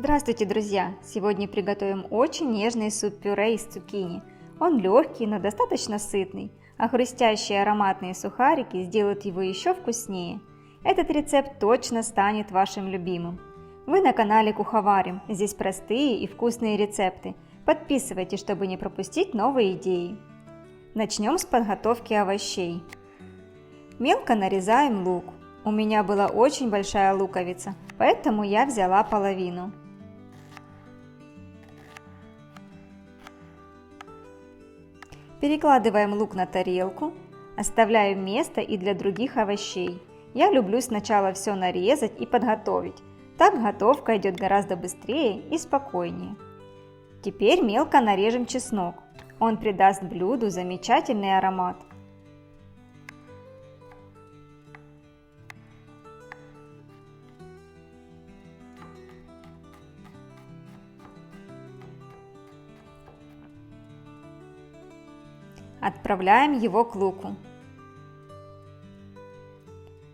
Здравствуйте, друзья! Сегодня приготовим очень нежный суп-пюре из цукини. Он легкий, но достаточно сытный, а хрустящие ароматные сухарики сделают его еще вкуснее. Этот рецепт точно станет вашим любимым. Вы на канале Куховарим, здесь простые и вкусные рецепты. Подписывайтесь, чтобы не пропустить новые идеи. Начнем с подготовки овощей. Мелко нарезаем лук. У меня была очень большая луковица, поэтому я взяла половину. Перекладываем лук на тарелку, оставляем место и для других овощей. Я люблю сначала все нарезать и подготовить. Так готовка идет гораздо быстрее и спокойнее. Теперь мелко нарежем чеснок. Он придаст блюду замечательный аромат. Отправляем его к луку.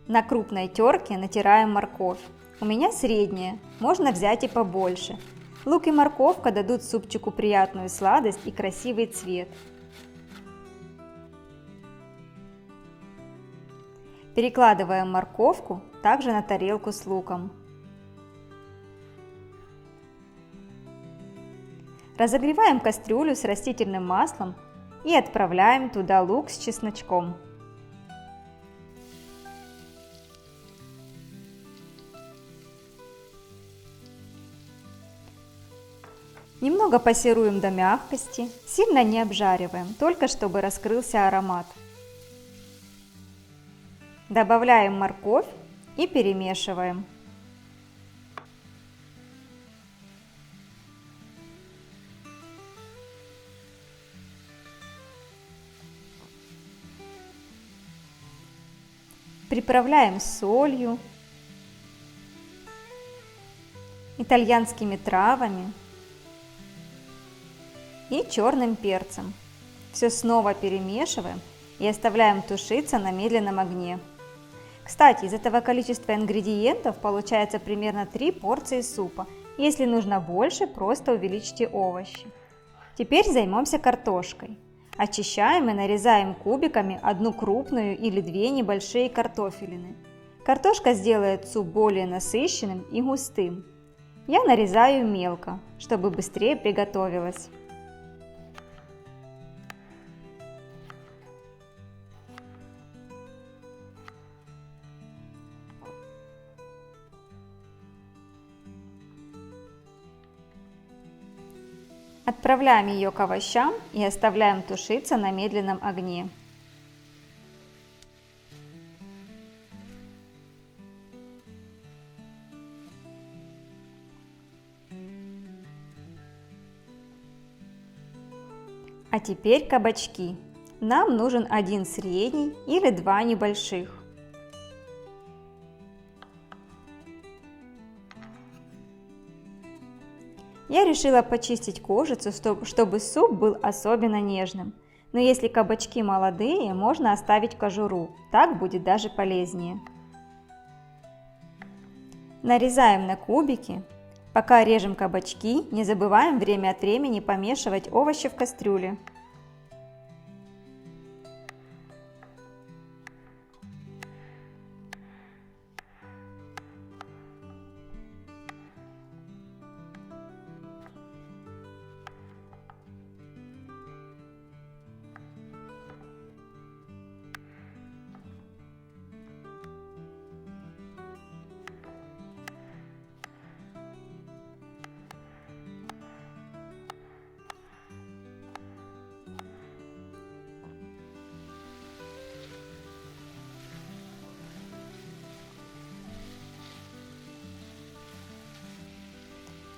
На крупной терке натираем морковь. У меня средняя, можно взять и побольше. Лук и морковка дадут супчику приятную сладость и красивый цвет. Перекладываем морковку также на тарелку с луком. Разогреваем кастрюлю с растительным маслом и отправляем туда лук с чесночком. Немного пассируем до мягкости, сильно не обжариваем, только чтобы раскрылся аромат. Добавляем морковь и перемешиваем. Приправляем солью, итальянскими травами и черным перцем. Все снова перемешиваем и оставляем тушиться на медленном огне. Кстати, из этого количества ингредиентов получается примерно 3 порции супа. Если нужно больше, просто увеличьте овощи. Теперь займемся картошкой. Очищаем и нарезаем кубиками одну крупную или 2 небольшие картофелины. Картошка сделает суп более насыщенным и густым. Я нарезаю мелко, чтобы быстрее приготовилось. Отправляем ее к овощам и оставляем тушиться на медленном огне. А теперь кабачки. Нам нужен один средний или 2 небольших. Я решила почистить кожицу, чтобы суп был особенно нежным. Но если кабачки молодые, можно оставить кожуру, так будет даже полезнее. Нарезаем на кубики. Пока режем кабачки, не забываем время от времени помешивать овощи в кастрюле.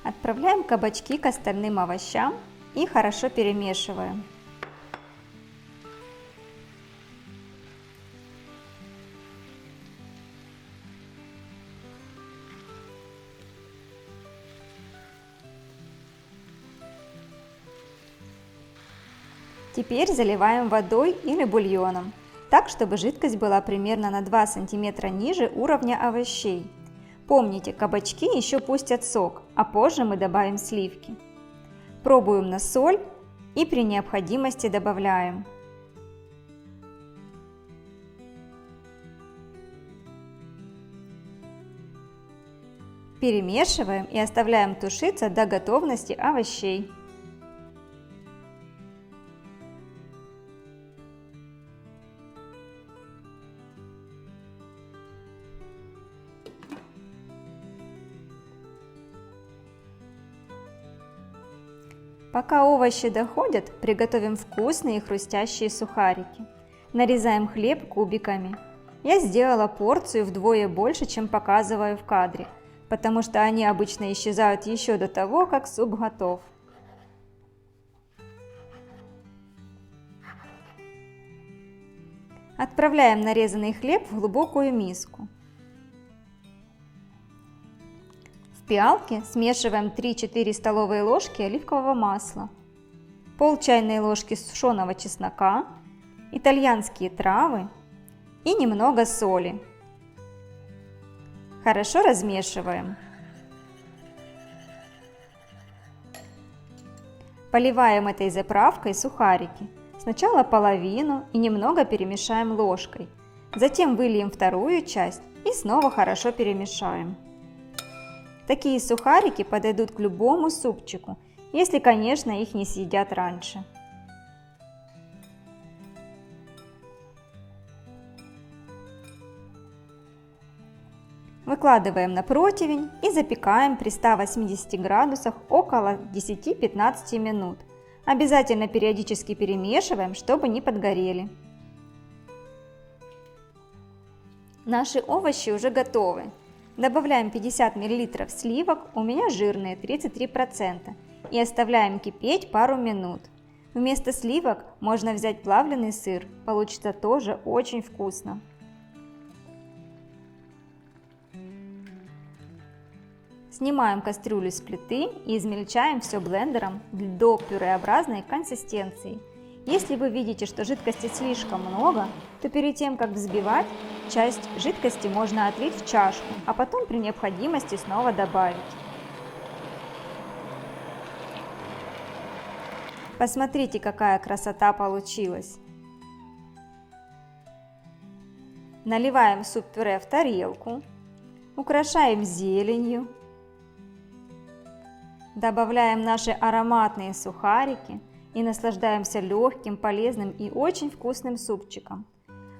Отправляем кабачки к остальным овощам и хорошо перемешиваем. Теперь заливаем водой или бульоном, так чтобы жидкость была примерно на 2 см ниже уровня овощей. Помните, кабачки еще пустят сок, а позже мы добавим сливки. Пробуем на соль и при необходимости добавляем. Перемешиваем и оставляем тушиться до готовности овощей. Пока овощи доходят, приготовим вкусные и хрустящие сухарики. Нарезаем хлеб кубиками. Я сделала порцию вдвое больше, чем показываю в кадре, потому что они обычно исчезают еще до того, как суп готов. Отправляем нарезанный хлеб в глубокую миску. В пиалке смешиваем 3-4 столовые ложки оливкового масла, пол чайной ложки сушеного чеснока, итальянские травы и немного соли. Хорошо размешиваем. Поливаем этой заправкой сухарики. Сначала половину и немного перемешаем ложкой. Затем выльем вторую часть и снова хорошо перемешаем. Такие сухарики подойдут к любому супчику, если, конечно, их не съедят раньше. Выкладываем на противень и запекаем при 180 градусах около 10-15 минут. Обязательно периодически перемешиваем, чтобы не подгорели. Наши овощи уже готовы. Добавляем 50 мл сливок, у меня жирные 33%, и оставляем кипеть пару минут. Вместо сливок можно взять плавленый сыр, получится тоже очень вкусно. Снимаем кастрюлю с плиты и измельчаем все блендером до пюреобразной консистенции. Если вы видите, что жидкости слишком много, то перед тем, как взбивать, часть жидкости можно отлить в чашку, а потом при необходимости снова добавить. Посмотрите, какая красота получилась! Наливаем суп-пюре в тарелку, украшаем зеленью, добавляем наши ароматные сухарики и наслаждаемся легким, полезным и очень вкусным супчиком.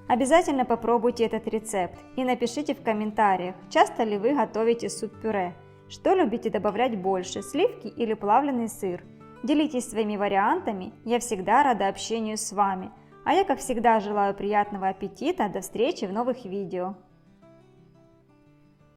Обязательно попробуйте этот рецепт и напишите в комментариях, часто ли вы готовите суп-пюре, что любите добавлять больше, сливки или плавленый сыр. Делитесь своими вариантами, я всегда рада общению с вами. А я, как всегда, желаю приятного аппетита, до встречи в новых видео.